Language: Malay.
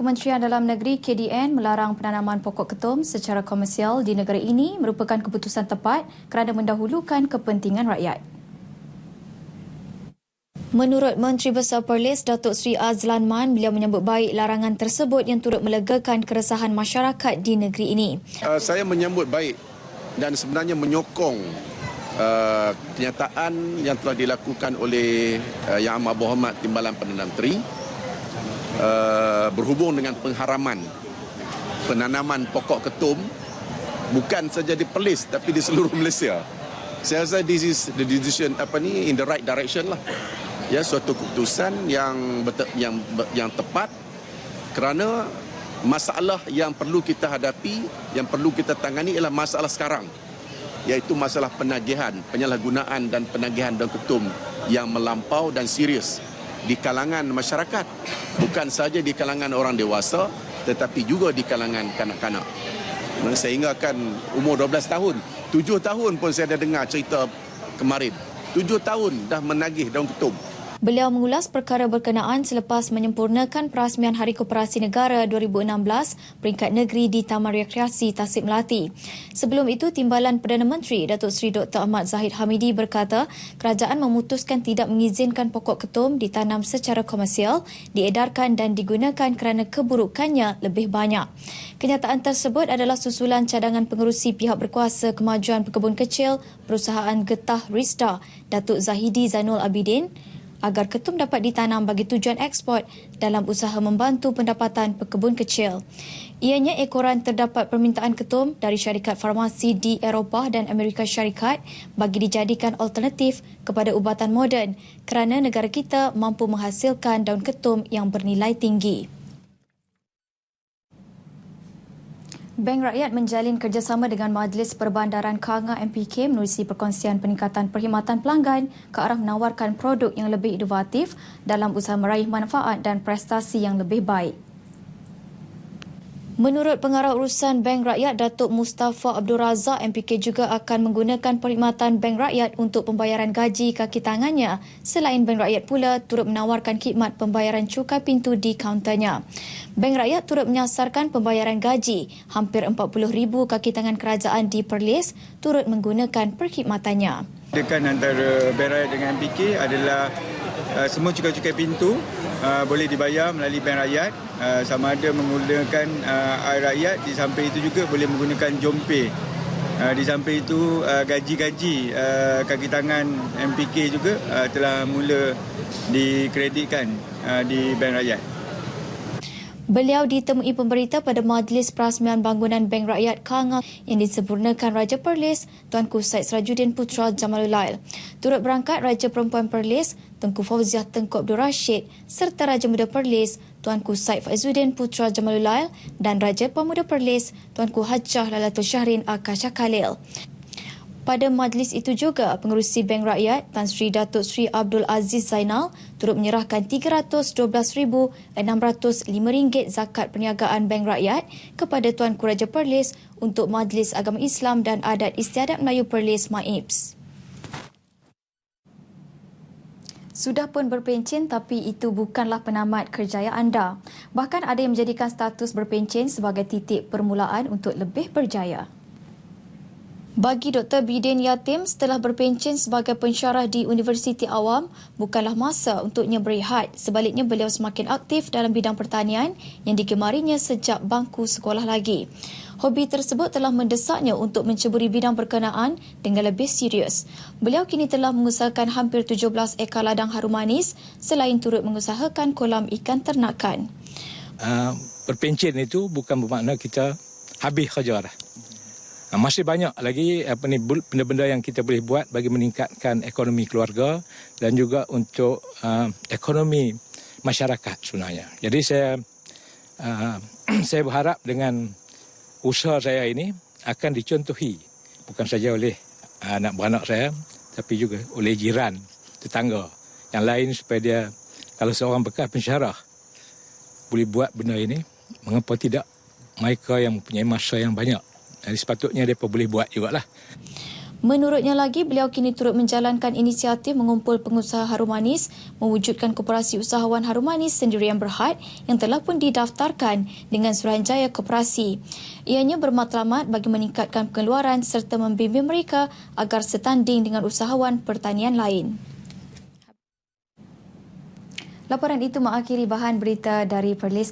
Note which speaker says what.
Speaker 1: Kementerian Dalam Negeri KDN melarang penanaman pokok ketum secara komersial di negara ini merupakan keputusan tepat kerana mendahulukan kepentingan rakyat. Menurut Menteri Besar Perlis Datuk Seri Azlan Man, beliau menyambut baik larangan tersebut yang turut melegakan keresahan masyarakat di negeri ini.
Speaker 2: Saya menyambut baik dan sebenarnya menyokong kenyataan yang telah dilakukan oleh Yang Amat Berhormat Timbalan Perdana Menteri berhubung dengan pengharaman penanaman pokok ketum bukan saja di Perlis tapi di seluruh Malaysia. Saya rasa this is the decision in the right direction lah. Ya, suatu keputusan yang tepat kerana masalah yang perlu kita hadapi, yang perlu kita tangani ialah masalah sekarang, iaitu masalah penagihan, penyalahgunaan dan penagihan daun ketum yang melampau dan serius di kalangan masyarakat, bukan saja di kalangan orang dewasa tetapi juga di kalangan kanak-kanak. Saya ingatkan umur 12 tahun, 7 tahun pun saya dah dengar cerita kemarin. 7 tahun dah menagih daun ketum.
Speaker 1: Beliau mengulas perkara berkenaan selepas menyempurnakan perasmian Hari Koperasi Negara 2016 peringkat negeri di Taman Rekreasi Tasik Melati. Sebelum itu, Timbalan Perdana Menteri Datuk Seri Dr. Ahmad Zahid Hamidi berkata kerajaan memutuskan tidak mengizinkan pokok ketum ditanam secara komersial, diedarkan dan digunakan kerana keburukannya lebih banyak. Kenyataan tersebut adalah susulan cadangan pengerusi pihak berkuasa Kemajuan Pekebun Kecil Perusahaan Getah Risda, Datuk Zahidi Zainul Abidin, agar ketum dapat ditanam bagi tujuan eksport dalam usaha membantu pendapatan pekebun kecil. Ianya ekoran terdapat permintaan ketum dari syarikat farmasi di Eropah dan Amerika Syarikat bagi dijadikan alternatif kepada ubatan moden kerana negara kita mampu menghasilkan daun ketum yang bernilai tinggi. Bank Rakyat menjalin kerjasama dengan Majlis Perbandaran KANGA MPK menerusi perkongsian peningkatan perkhidmatan pelanggan ke arah menawarkan produk yang lebih inovatif dalam usaha meraih manfaat dan prestasi yang lebih baik. Menurut Pengarah Urusan Bank Rakyat Datuk Mustafa Abdul Razak, MPK juga akan menggunakan perkhidmatan Bank Rakyat untuk pembayaran gaji kaki tangannya. Selain Bank Rakyat pula turut menawarkan khidmat pembayaran cukai pintu di kaunternya. Bank Rakyat turut menyasarkan pembayaran gaji. Hampir 40,000 kaki tangan kerajaan di Perlis turut menggunakan perkhidmatannya.
Speaker 3: Dekan antara Bank Rakyat dengan MPK adalah semua cukai-cukai pintu boleh dibayar melalui Bank Rakyat, sama ada menggunakan Air Rakyat, di samping itu juga boleh menggunakan Jompay. Di samping itu gaji-gaji kaki tangan MPK juga telah mula dikreditkan di Bank Rakyat.
Speaker 1: Beliau ditemui pemberita pada Majlis Perasmian Bangunan Bank Rakyat KANGA yang disempurnakan Raja Perlis, Tuanku Syed Sirajuddin Putra Jamalul Lail. Turut berangkat Raja Perempuan Perlis, Tengku Fauziah Tengku Abdul Rashid serta Raja Muda Perlis, Tuanku Syed Faizuddin Putra Jamalul Lail dan Raja Pemuda Perlis, Tuanku Hajah Lalatul Syahrin Akasha Khalil. Pada majlis itu juga, pengerusi Bank Rakyat Tan Sri Datuk Sri Abdul Aziz Zainal turut menyerahkan RM312,605 zakat perniagaan Bank Rakyat kepada Tuanku Raja Perlis untuk Majlis Agama Islam dan Adat Istiadat Melayu Perlis MAIPS. Sudah pun berpencen tapi itu bukanlah penamat kerjaya anda. Bahkan ada yang menjadikan status berpencen sebagai titik permulaan untuk lebih berjaya. Bagi Dr. Bidin Yatim, setelah berpencen sebagai pensyarah di Universiti Awam, bukanlah masa untuknya berehat. Sebaliknya, beliau semakin aktif dalam bidang pertanian yang digemarinya sejak bangku sekolah lagi. Hobi tersebut telah mendesaknya untuk menceburi bidang berkenaan dengan lebih serius. Beliau kini telah mengusahakan hampir 17 ekar ladang harum manis selain turut mengusahakan kolam ikan ternakan.
Speaker 4: Berpencen itu bukan bermakna kita habis kerja dah. Masih banyak lagi benda-benda yang kita boleh buat bagi meningkatkan ekonomi keluarga dan juga untuk ekonomi masyarakat sebenarnya. Jadi saya berharap dengan usaha saya ini akan dicontohi bukan saja oleh anak beranak saya tapi juga oleh jiran, tetangga yang lain supaya dia, kalau seorang bekas pensyarah boleh buat benda ini, mengapa tidak mereka yang mempunyai masa yang banyak? Jadi sepatutnya mereka boleh buat jugalah.
Speaker 1: Menurutnya lagi, beliau kini turut menjalankan inisiatif mengumpul pengusaha harum manis mewujudkan koperasi usahawan harum manis sendirian berhad yang telah pun didaftarkan dengan Suruhanjaya Koperasi. Ianya bermatlamat bagi meningkatkan pengeluaran serta membimbing mereka agar setanding dengan usahawan pertanian lain. Laporan itu mengakhiri bahan berita dari Perlis.